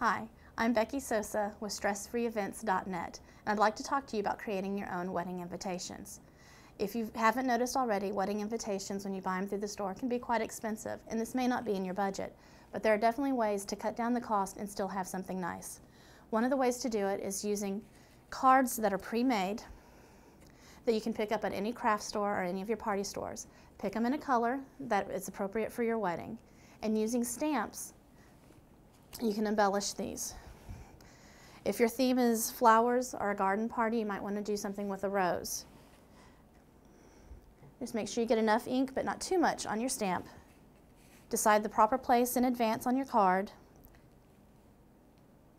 Hi, I'm Becky Sosa with StressFreeEvents.net, and I'd like to talk to you about creating your own wedding invitations. If you haven't noticed already, wedding invitations when you buy them through the store can be quite expensive, and this may not be in your budget, but there are definitely ways to cut down the cost and still have something nice. One of the ways to do it is using cards that are pre-made that you can pick up at any craft store or any of your party stores. Pick them in a color that is appropriate for your wedding, and using stamps you can embellish these. If your theme is flowers or a garden party, you might want to do something with a rose. Just make sure you get enough ink, but not too much, on your stamp. Decide the proper place in advance on your card.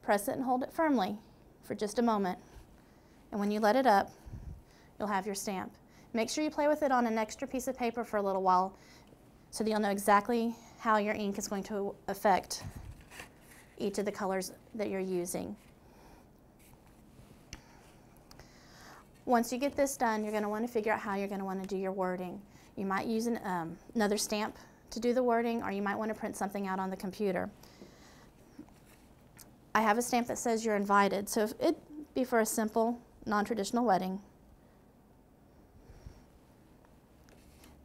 Press it and hold it firmly for just a moment. And when you let it up, you'll have your stamp. Make sure you play with it on an extra piece of paper for a little while so that you'll know exactly how your ink is going to affect each of the colors that you're using. Once you get this done, you're going to want to figure out how you're going to want to do your wording. You might use another stamp to do the wording, or you might want to print something out on the computer. I have a stamp that says you're invited, so if it'd be for a simple, non-traditional wedding,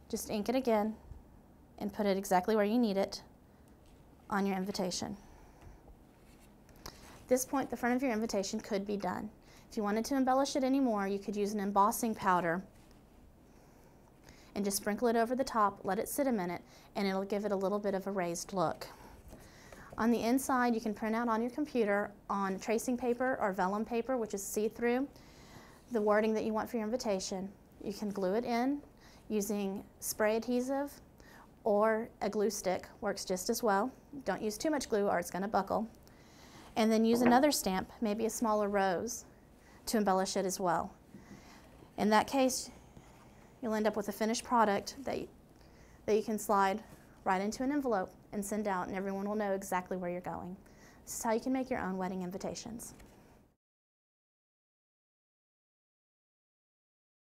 just ink it again and put it exactly where you need it on your invitation. At this point, the front of your invitation could be done. If you wanted to embellish it any more, you could use an embossing powder and just sprinkle it over the top, let it sit a minute, and it'll give it a little bit of a raised look. On the inside, you can print out on your computer on tracing paper or vellum paper, which is see-through, the wording that you want for your invitation. You can glue it in using spray adhesive, or a glue stick works just as well. Don't use too much glue or it's going to buckle. And then use another stamp, maybe a smaller rose, to embellish it as well. In that case, you'll end up with a finished product that you can slide right into an envelope and send out, and everyone will know exactly where you're going. This is how you can make your own wedding invitations.